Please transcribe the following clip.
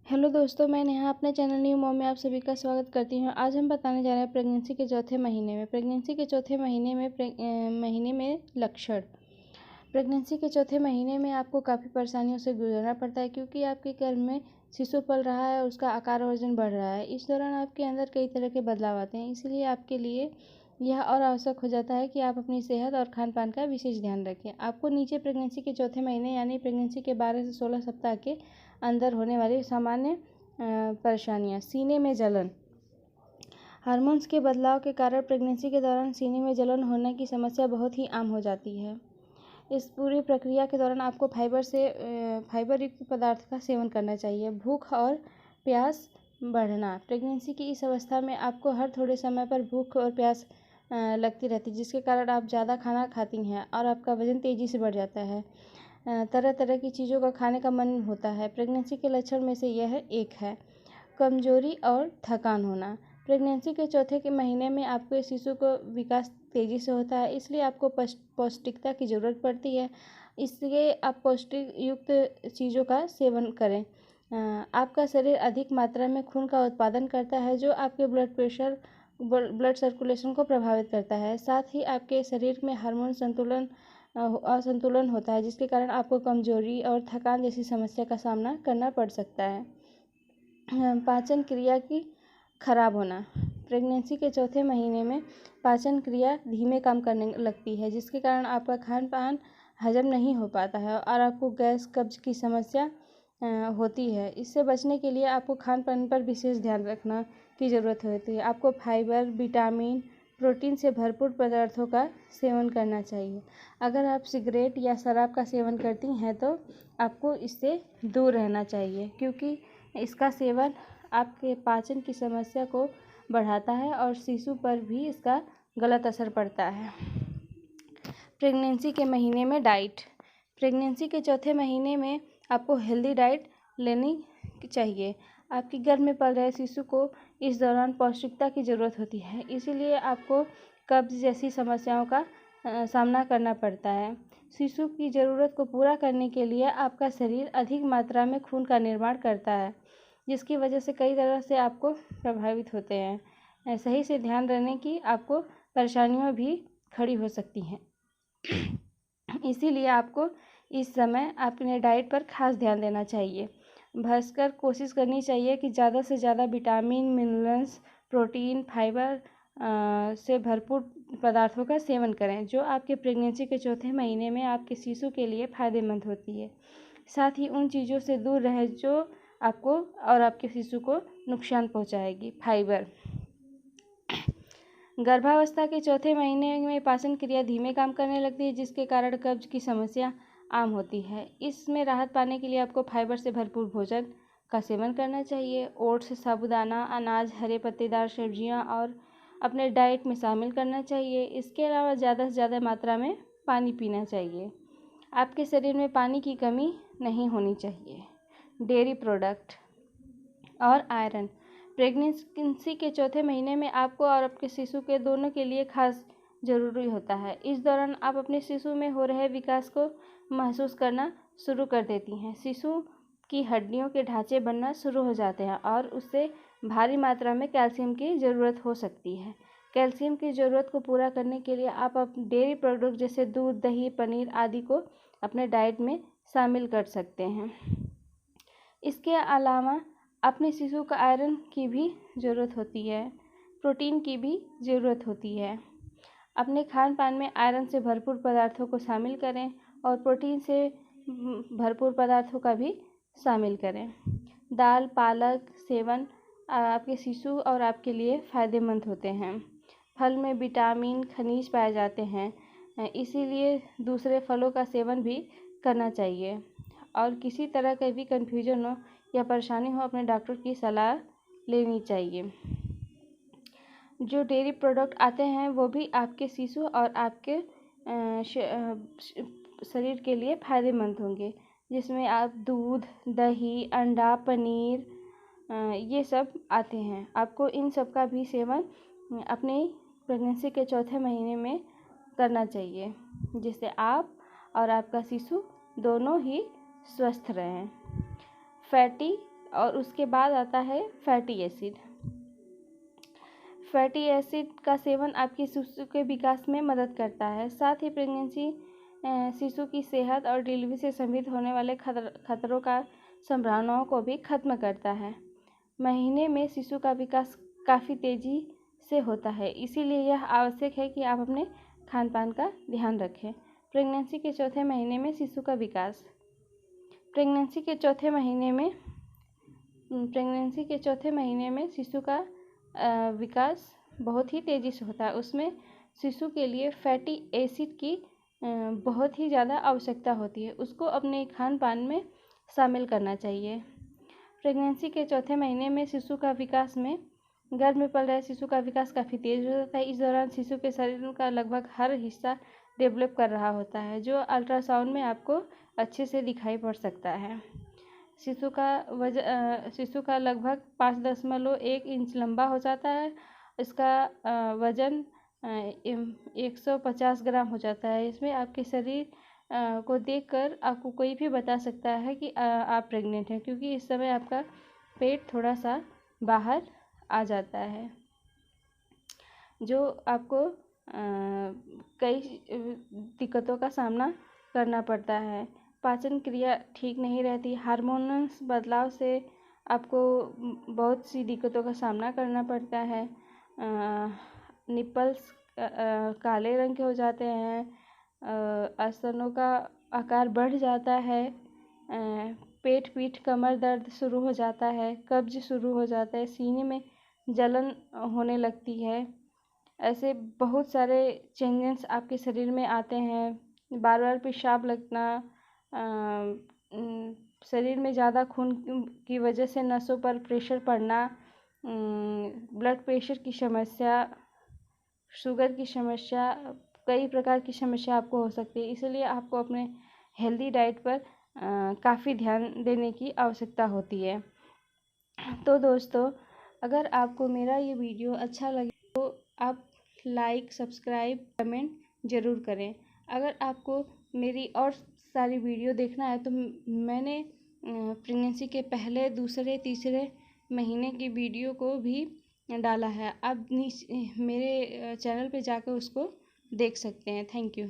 Hello दोस्तों, मैं नेहा अपने चैनल न्यू मॉम में आप सभी का स्वागत करती हूँ। आज हम बताने जा रहे हैं प्रेगनेंसी के चौथे महीने में लक्षण। प्रेगनेंसी के चौथे महीने में आपको काफ़ी परेशानियों से गुजरना पड़ता है क्योंकि आपके गर्भ में शिशु पल रहा है और उसका आकार और वजन बढ़ रहा है। इस दौरान आपके अंदर कई तरह के बदलाव आते हैं, इसलिए आपके लिए यह और आवश्यक हो जाता है कि आप अपनी सेहत और खान पान का विशेष ध्यान रखें। आपको नीचे प्रेगनेंसी के चौथे महीने यानी प्रेगनेंसी के 12 से 16 सप्ताह के अंदर होने वाली सामान्य परेशानियां। सीने में जलन। हार्मोन्स के बदलाव के कारण प्रेगनेंसी के दौरान सीने में जलन होने की समस्या बहुत ही आम हो जाती है। इस पूरी प्रक्रिया के दौरान आपको फाइबर युक्त पदार्थ का सेवन करना चाहिए। भूख और प्यास बढ़ना। प्रेगनेंसी की इस अवस्था में आपको हर थोड़े समय पर भूख और प्यास लगती रहती है, जिसके कारण आप ज़्यादा खाना खाती हैं और आपका वजन तेज़ी से बढ़ जाता है। तरह तरह की चीज़ों का खाने का मन होता है। प्रेगनेंसी के लक्षण में से यह एक है। कमजोरी और थकान होना। प्रेगनेंसी के चौथे के महीने में आपके शिशु को विकास तेज़ी से होता है, इसलिए आपको पौष्टिकता की ज़रूरत पड़ती है। इसलिए आप पौष्टिक युक्त चीज़ों का सेवन करें। आपका शरीर अधिक मात्रा में खून का उत्पादन करता है, जो आपके ब्लड सर्कुलेशन को प्रभावित करता है। साथ ही आपके शरीर में हार्मोन असंतुलन होता है, जिसके कारण आपको कमजोरी और थकान जैसी समस्या का सामना करना पड़ सकता है। पाचन क्रिया की खराब होना। प्रेगनेंसी के चौथे महीने में पाचन क्रिया धीमे काम करने लगती है, जिसके कारण आपका खान पान हजम नहीं हो पाता है और आपको गैस कब्ज की समस्या होती है। इससे बचने के लिए आपको खान पान पर विशेष ध्यान रखना की ज़रूरत होती है। आपको फाइबर, विटामिन, प्रोटीन से भरपूर पदार्थों का सेवन करना चाहिए। अगर आप सिगरेट या शराब का सेवन करती हैं तो आपको इससे दूर रहना चाहिए, क्योंकि इसका सेवन आपके पाचन की समस्या को बढ़ाता है और शिशु पर भी इसका गलत असर पड़ता है। प्रेगनेंसी के महीने में डाइट। प्रेगनेंसी के चौथे महीने में आपको हेल्दी डाइट लेनी चाहिए। आपके गर्भ में पल रहे शिशु को इस दौरान पौष्टिकता की ज़रूरत होती है, इसीलिए आपको कब्ज जैसी समस्याओं का सामना करना पड़ता है। शिशु की ज़रूरत को पूरा करने के लिए आपका शरीर अधिक मात्रा में खून का निर्माण करता है, जिसकी वजह से कई तरह से आपको प्रभावित होते हैं। सही से ध्यान रखने की आपको परेशानियाँ भी खड़ी हो सकती हैं। इसीलिए आपको इस समय अपने डाइट पर खास ध्यान देना चाहिए। भरसकर कोशिश करनी चाहिए कि ज़्यादा से ज़्यादा विटामिन, मिनरल्स, प्रोटीन, फाइबर से भरपूर पदार्थों का सेवन करें, जो आपके प्रेगनेंसी के चौथे महीने में आपके शिशु के लिए फ़ायदेमंद होती है। साथ ही उन चीज़ों से दूर रहें जो आपको और आपके शिशु को नुकसान पहुंचाएगी। फाइबर। गर्भावस्था के चौथे महीने में पाचन क्रिया धीमे काम करने लगती है, जिसके कारण कब्ज की समस्या आम होती है। इसमें राहत पाने के लिए आपको फाइबर से भरपूर भोजन का सेवन करना चाहिए। ओट्स, साबूदाना, अनाज, हरे पत्तेदार सब्जियां और अपने डाइट में शामिल करना चाहिए। इसके अलावा ज़्यादा से ज़्यादा मात्रा में पानी पीना चाहिए। आपके शरीर में पानी की कमी नहीं होनी चाहिए। डेयरी प्रोडक्ट और आयरन। प्रेगनेंसी के चौथे महीने में आपको और आपके शिशु के दोनों के लिए खास ज़रूरी होता है। इस दौरान आप अपने शिशु में हो रहे विकास को महसूस करना शुरू कर देती हैं। शिशु की हड्डियों के ढांचे बनना शुरू हो जाते हैं और उससे भारी मात्रा में कैल्शियम की ज़रूरत हो सकती है। कैल्शियम की ज़रूरत को पूरा करने के लिए आप डेयरी प्रोडक्ट जैसे दूध, दही, पनीर आदि को अपने डाइट में शामिल कर सकते हैं। इसके अलावा अपने शिशु का आयरन की भी ज़रूरत होती है, प्रोटीन की भी ज़रूरत होती है। अपने खान पान में आयरन से भरपूर पदार्थों को शामिल करें और प्रोटीन से भरपूर पदार्थों का भी शामिल करें। दाल, पालक सेवन आपके शिशु और आपके लिए फ़ायदेमंद होते हैं। फल में विटामिन, खनिज पाए जाते हैं, इसीलिए दूसरे फलों का सेवन भी करना चाहिए। और किसी तरह का भी कन्फ्यूजन हो या परेशानी हो, अपने डॉक्टर की सलाह लेनी चाहिए। जो डेयरी प्रोडक्ट आते हैं वो भी आपके शिशु और आपके शरीर के लिए फ़ायदेमंद होंगे, जिसमें आप दूध, दही, अंडा, पनीर ये सब आते हैं। आपको इन सब का भी सेवन अपनी प्रेगनेंसी के चौथे महीने में करना चाहिए, जिससे आप और आपका शिशु दोनों ही स्वस्थ रहें। फैटी और उसके बाद आता है फैटी एसिड। फैटी एसिड का सेवन आपके शिशु के विकास में मदद करता है। साथ ही प्रेगनेंसी शिशु की सेहत और डिलीवरी से संबंधित होने वाले खतरों का संभावनाओं को भी खत्म करता है। महीने में शिशु का विकास काफ़ी तेज़ी से होता है, इसीलिए यह आवश्यक है कि आप अपने खान पान का ध्यान रखें। प्रेगनेंसी के चौथे महीने में शिशु का विकास। प्रेगनेंसी के चौथे महीने में शिशु का विकास बहुत ही तेज़ी से होता है। उसमें शिशु के लिए फैटी एसिड की बहुत ही ज़्यादा आवश्यकता होती है। उसको अपने खान पान में शामिल करना चाहिए। प्रेगनेंसी के चौथे महीने में शिशु का विकास में गर्भ में पल रहे शिशु का विकास काफ़ी तेज़ हो जाता है। इस दौरान शिशु के शरीर का लगभग हर हिस्सा डेवलप कर रहा होता है, जो अल्ट्रासाउंड में आपको अच्छे से दिखाई पड़ सकता है। शिशु का लगभग 5.1 इंच लंबा हो जाता है। इसका वजन 150 ग्राम हो जाता है। इसमें आपके शरीर को देखकर आपको कोई भी बता सकता है कि आप प्रेग्नेंट हैं, क्योंकि इस समय आपका पेट थोड़ा सा बाहर आ जाता है, जो आपको कई दिक्कतों का सामना करना पड़ता है। पाचन क्रिया ठीक नहीं रहती। हार्मोनल बदलाव से आपको बहुत सी दिक्कतों का सामना करना पड़ता है। निपल्स काले रंग के हो जाते हैं। स्तनों का आकार बढ़ जाता है। पेट पीठ कमर दर्द शुरू हो जाता है। कब्ज शुरू हो जाता है। सीने में जलन होने लगती है। ऐसे बहुत सारे चेंजेस आपके शरीर में आते हैं। बार बार पेशाब लगना, शरीर में ज़्यादा खून की वजह से नसों पर प्रेशर पड़ना, ब्लड प्रेशर की समस्या, शुगर की समस्या, कई प्रकार की समस्या आपको हो सकती है। इसलिए आपको अपने हेल्दी डाइट पर काफ़ी ध्यान देने की आवश्यकता होती है। तो दोस्तों, अगर आपको मेरा ये वीडियो अच्छा लगे तो आप लाइक, सब्सक्राइब, कमेंट ज़रूर करें। अगर आपको मेरी और सारी वीडियो देखना है तो मैंने प्रेगनेंसी के पहले, दूसरे, तीसरे महीने की वीडियो को भी डाला है। आप मेरे चैनल पे जाकर उसको देख सकते हैं। Thank you.